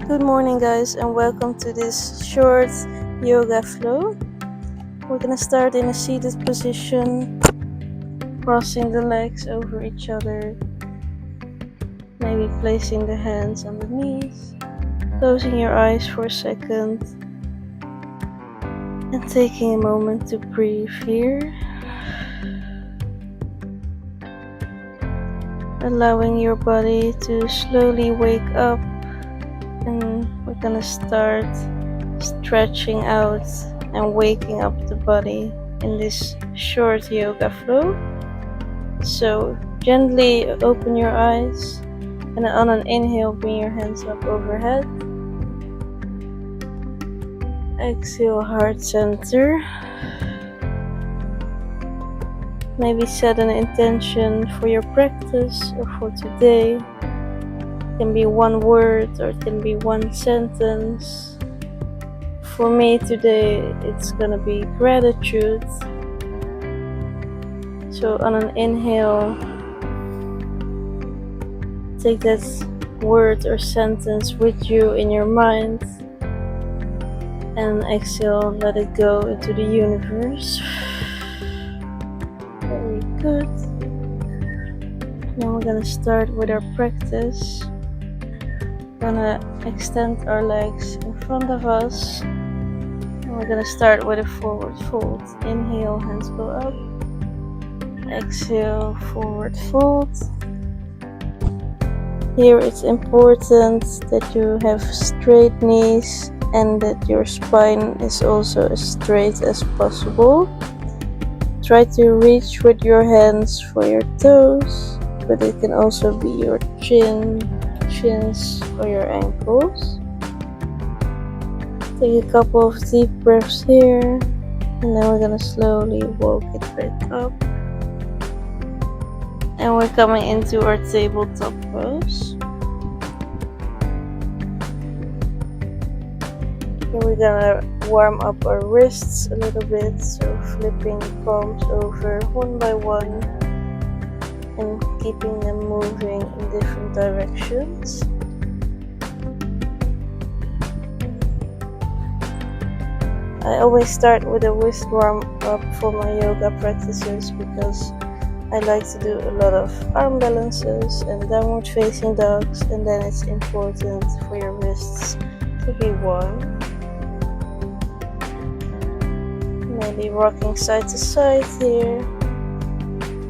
Good morning, guys, and welcome to this short yoga flow. We're gonna start in a seated position, crossing the legs over each other, maybe placing the hands on the knees, closing your eyes for a second, and taking a moment to breathe here. Allowing your body to slowly wake up, and we're gonna start stretching out and waking up the body in this short yoga flow. So gently open your eyes, and on an inhale bring your hands up overhead. Exhale, heart center. Maybe set an intention for your practice or for today. It can be one word or it can be one sentence. For me today it's gonna be gratitude. So on an inhale, take that word or sentence with you in your mind, and exhale, let it go into the universe. Very good. Now we're gonna start with our practice. We're gonna extend our legs in front of us, and we're gonna start with a forward fold. Inhale, hands go up. Exhale, forward fold. Here it's important that you have straight knees and that your spine is also as straight as possible. Try to reach with your hands for your toes, but it can also be your shins or your ankles. Take a couple of deep breaths here, and then we're gonna slowly walk it back up. And we're coming into our tabletop pose. And we're gonna warm up our wrists a little bit, so flipping the palms over one by one and keeping them moving in different directions. I always start with a wrist warm up for my yoga practices because I like to do a lot of arm balances and downward facing dogs, and then it's important for your wrists to be warm. Maybe rocking side to side here.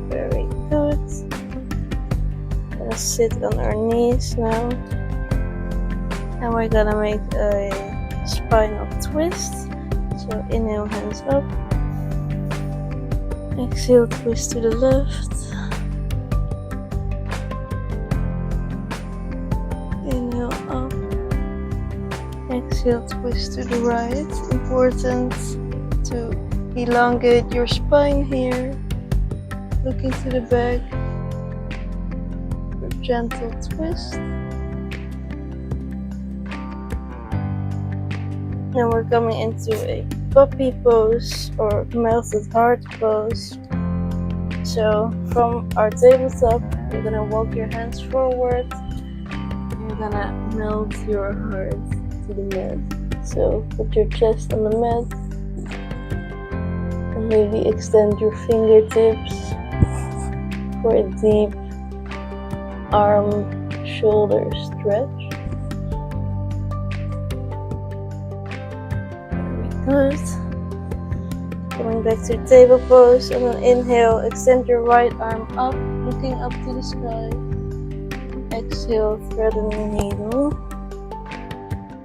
Very good. Gonna sit on our knees now, and we're gonna make a spinal twist. So inhale, hands up. Exhale, twist to the left. Inhale up. Exhale, twist to the right. Important to elongate your spine here. Looking to the back. A gentle twist. Now we're coming into a puppy pose or melted heart pose. So from our tabletop, you're gonna walk your hands forward. You're gonna melt your heart to the mat. So put your chest on the mat and maybe extend your fingertips for a deep arm shoulder stretch. Good. Coming back to table pose, and on inhale, extend your right arm up, looking up to the sky. Exhale, threading the needle.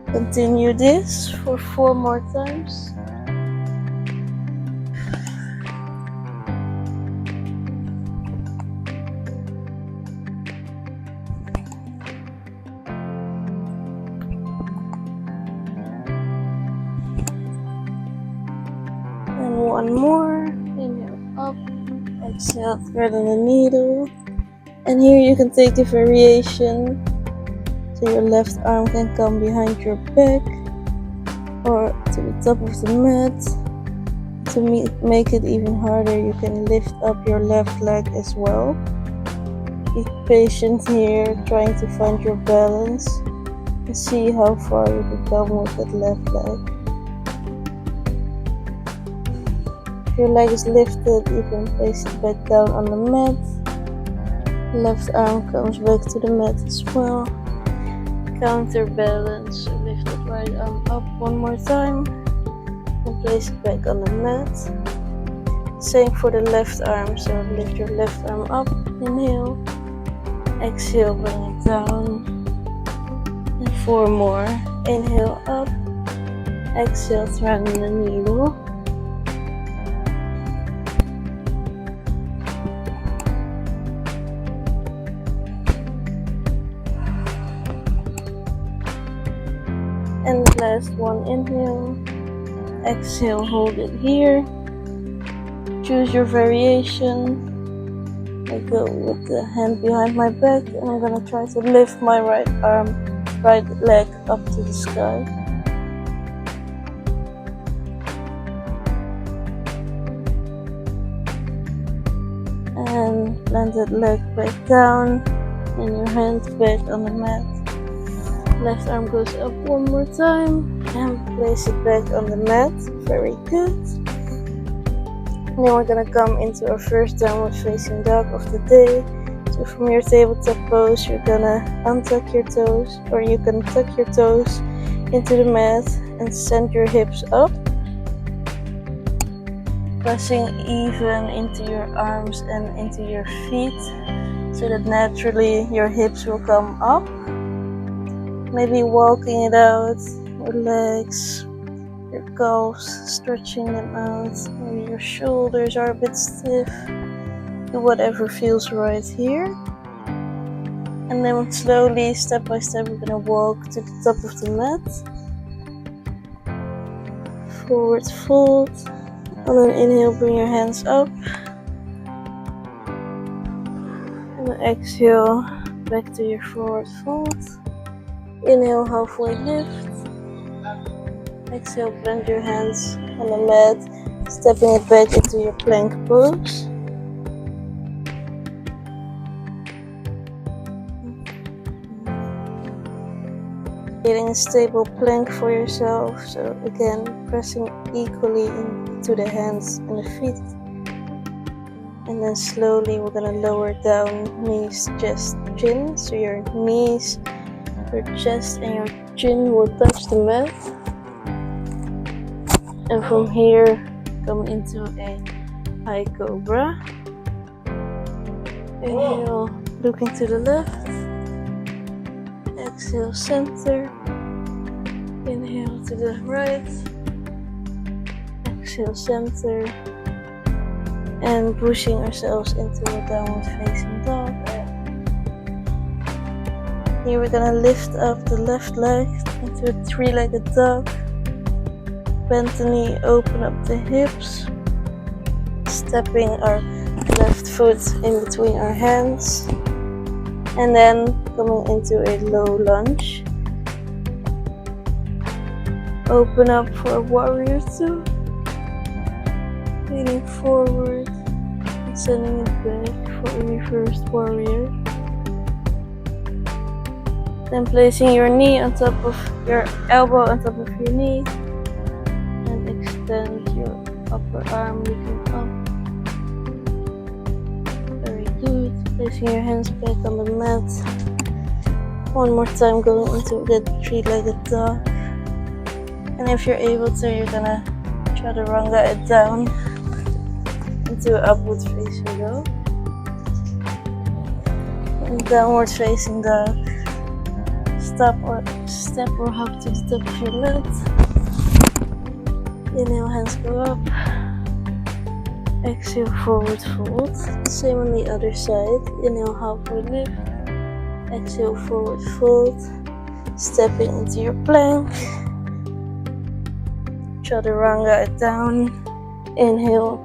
Continue this for 4 more times. One more. Inhale up. Exhale, threading the needle. And here you can take a variation. So your left arm can come behind your back or to the top of the mat. To make it even harder, you can lift up your left leg as well. Be patient here, trying to find your balance. and see how far you can come with that left leg. If your leg is lifted, you can place it back down on the mat. Left arm comes back to the mat as well. Counterbalance, so lift the right arm up one more time and place it back on the mat. Same for the left arm, so lift your left arm up, inhale, exhale, bring it down, and 4 more. Inhale up, exhale, thread the needle. And the last one, inhale, exhale, hold it here. Choose your variation. I go with the hand behind my back and I'm gonna try to lift my right leg up to the sky. And plant that leg back down and your hands back on the mat. Left arm goes up one more time and place it back on the mat. Very good. And then we're gonna come into our first downward facing dog of the day. So from your tabletop pose, you're gonna untuck your toes, or you can tuck your toes into the mat and send your hips up, pressing even into your arms and into your feet, so that naturally your hips will come up. Maybe walking it out, your legs, your calves, stretching them out. Maybe your shoulders are a bit stiff. Do whatever feels right here. And then slowly, step by step, we're gonna walk to the top of the mat. Forward fold. And then inhale, bring your hands up. And then exhale, back to your forward fold. Inhale, halfway lift. Exhale, plant your hands on the mat, stepping it back into your plank pose. Getting a stable plank for yourself, so again, pressing equally into the hands and the feet. And then slowly we're gonna lower down, knees, chest, chin, so your knees, your chest and your chin will touch the mat. And from here, come into a high cobra. Inhale, looking to the left. Exhale, center. Inhale to the right. Exhale, center. And pushing ourselves into a downward facing dog. Here we're gonna lift up the left leg into a 3-legged dog. Bend the knee, open up the hips. Stepping our left foot in between our hands. And then coming into a low lunge. Open up for a warrior 2. Leaning forward and sending it back for a reversed warrior. Then placing your knee on top of your elbow on top of your knee. And extend your upper arm looking up. Very good. Placing your hands back on the mat. One more time, going into that 3-legged dog. And if you're able to, you're gonna chaturanga it down into upward facing dog. And downward facing dog. Step or hop to the top of your mat. Inhale, hands go up. Exhale, forward fold. Same on the other side. Inhale, halfway lift. Exhale, forward fold. Stepping into your plank. Chaturanga it down. Inhale,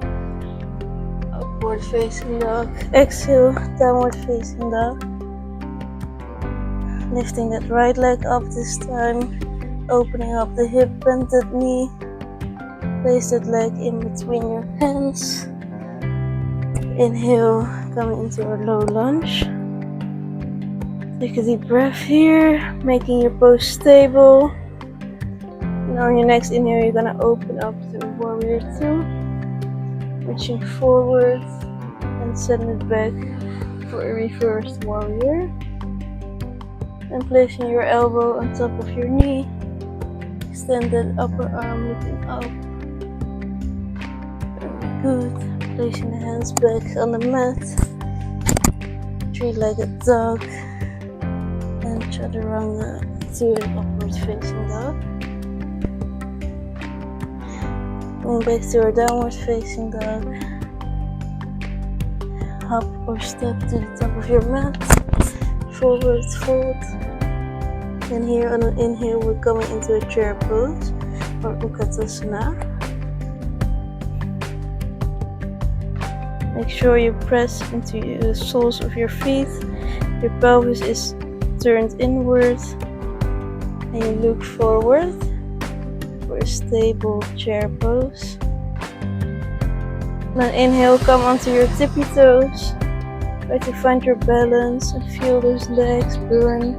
upward facing dog. Exhale, downward facing dog. Lifting that right leg up this time. Opening up the hip, bend that knee. Place that leg in between your hands. Inhale, coming into a low lunge. Take a deep breath here, making your pose stable. And on your next inhale, you're gonna open up to warrior 2, reaching forward and send it back for a reversed warrior. And placing your elbow on top of your knee, extend that upper arm looking up. Very good. Placing the hands back on the mat, three-legged dog, and chaturanga to an upward facing dog. Going back to our downward facing dog. Hop or step to the top of your mat. Forward fold. And here on an inhale, we're coming into a chair pose or Utkatasana. Make sure you press into the soles of your feet. Your pelvis is turned inward, and you look forward for a stable chair pose. Then inhale, come onto your tippy toes. Try to find your balance and feel those legs burn.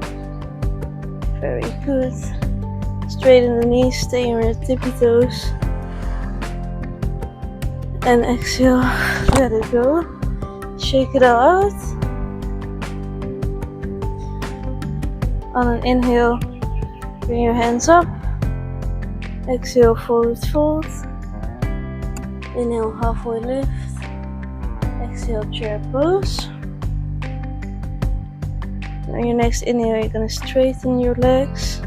Very good. Straighten the knees, stay on your tippy toes. And exhale, let it go. Shake it all out. On an inhale, bring your hands up. Exhale, forward fold. Inhale, halfway lift. Exhale, chair pose. On your next inhale, you're going to straighten your legs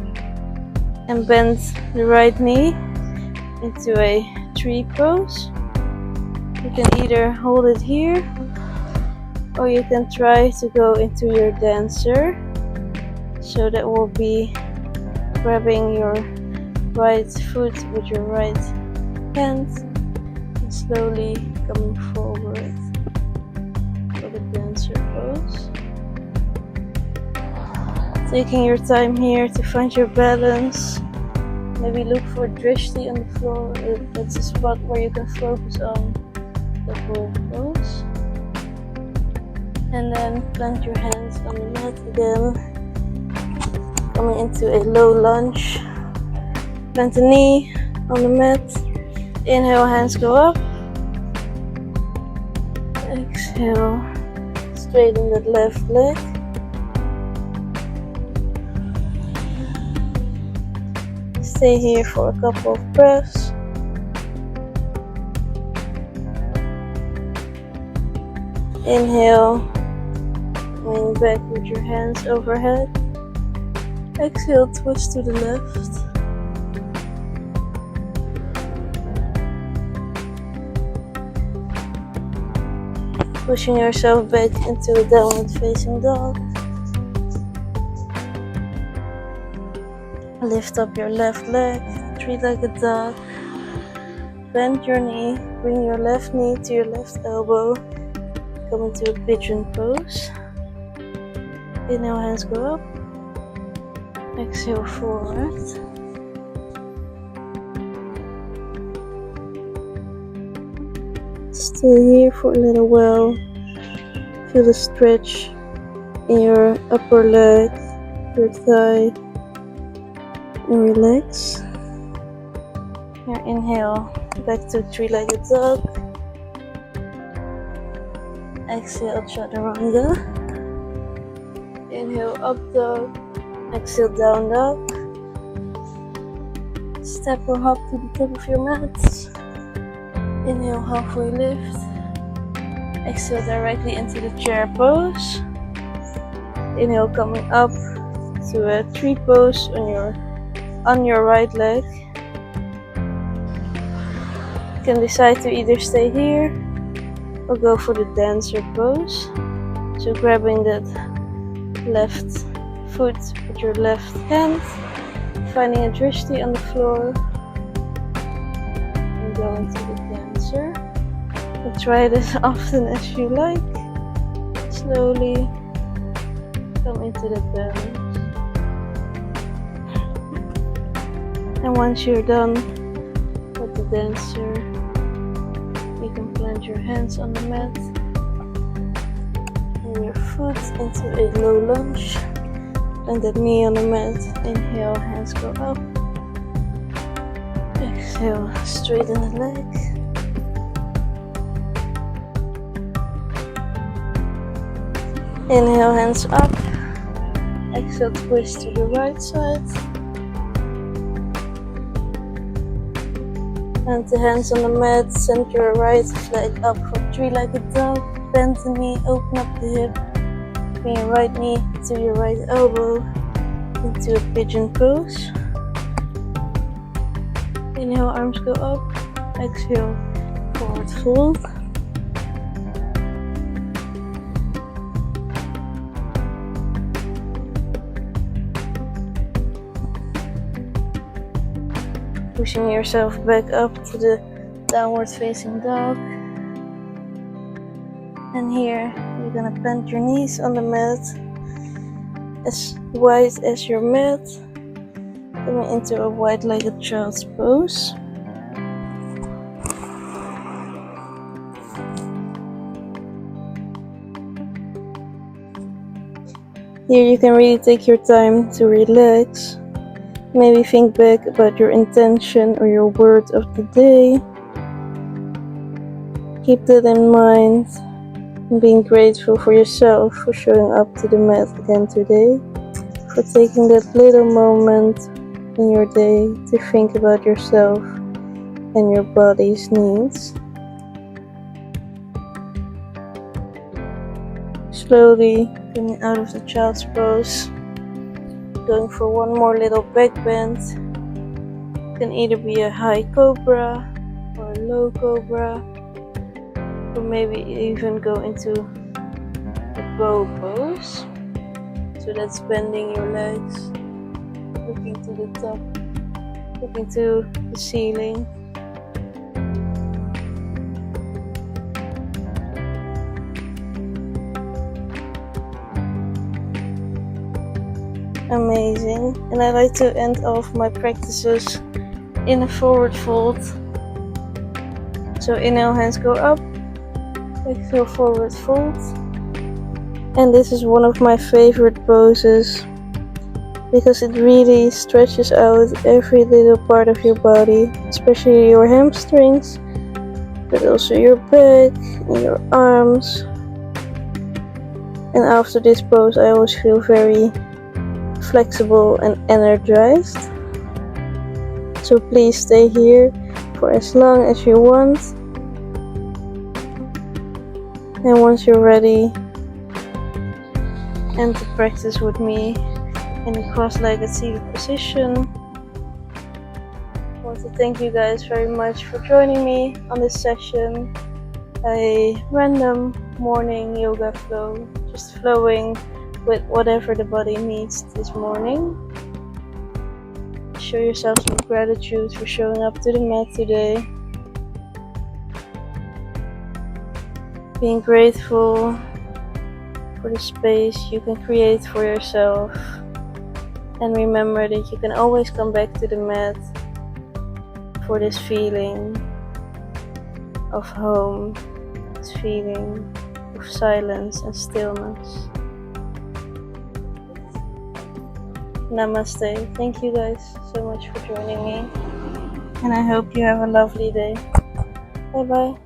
and bend the right knee into a tree pose. You can either hold it here or you can try to go into your dancer. So that will be grabbing your right foot with your right hand and slowly coming forward for the dancer pose. Taking your time here to find your balance. Maybe look for drishti on the floor if that's a spot where you can focus on the whole pose. And then plant your hands on the mat again. Coming into a low lunge. Plant the knee on the mat. Inhale, hands go up. Exhale, straighten that left leg. Stay here for a couple of breaths. Inhale, lean back with your hands overhead. Exhale, twist to the left. Pushing yourself back into a downward facing dog. Lift up your left leg, three-legged dog. Bend your knee, bring your left knee to your left elbow. Come into a pigeon pose. Inhale, hands go up. Exhale, forward. Stay here for a little while. Feel the stretch in your upper leg, your thigh, and relax. Here, inhale, back to three-legged dog. Exhale, chaturanga. Inhale, up dog. Exhale, down dog. Step or hop to the top of your mat. Inhale, halfway lift. Exhale directly into the chair pose. Inhale, coming up to a tree pose on your right leg. You can decide to either stay here or go for the dancer pose. So grabbing that left foot with your left hand, finding a drishti on the floor, and going to the dancer. And try this often as you like. Slowly come into the balance. And once you're done with the dancer, you can plant your hands on the mat and your foot into a low lunge. Bend that knee on the mat. Inhale, hands go up. Exhale, straighten the leg. Inhale, hands up. Exhale, twist to the right side. And the hands on the mat, send your right leg up for three-legged dog. Bend the knee, open up the hip. Bring your right knee to your right elbow into a pigeon pose. Inhale, arms go up. Exhale, forward fold. Pushing yourself back up to the downward facing dog. And here you're gonna bend your knees on the mat as wide as your mat, coming into a wide-legged child's pose. Here you can really take your time to relax. Maybe think back about your intention or your word of the day. Keep that in mind. And being grateful for yourself for showing up to the mat again today. For taking that little moment in your day to think about yourself and your body's needs. Slowly coming out of the child's pose. Going for one more little back bend. It can either be a high cobra or a low cobra, or maybe even go into a bow pose. So that's bending your legs, looking to the top, looking to the ceiling. Amazing. And I like to end off my practices in a forward fold. So inhale, hands go up. Exhale, forward fold. And this is one of my favorite poses because it really stretches out every little part of your body, especially your hamstrings, but also your back and your arms. And after this pose I always feel very flexible and energized. So please stay here for as long as you want. And once you're ready, end the practice with me in a cross-legged seated position. I want to thank you guys very much for joining me on this session. A random morning yoga flow, just flowing with whatever the body needs this morning. Show yourself some gratitude for showing up to the mat today. Being grateful for the space you can create for yourself. And remember that you can always come back to the mat for this feeling of home, this feeling of silence and stillness. Namaste. Thank you guys so much for joining me. And I hope you have a lovely day. Bye bye.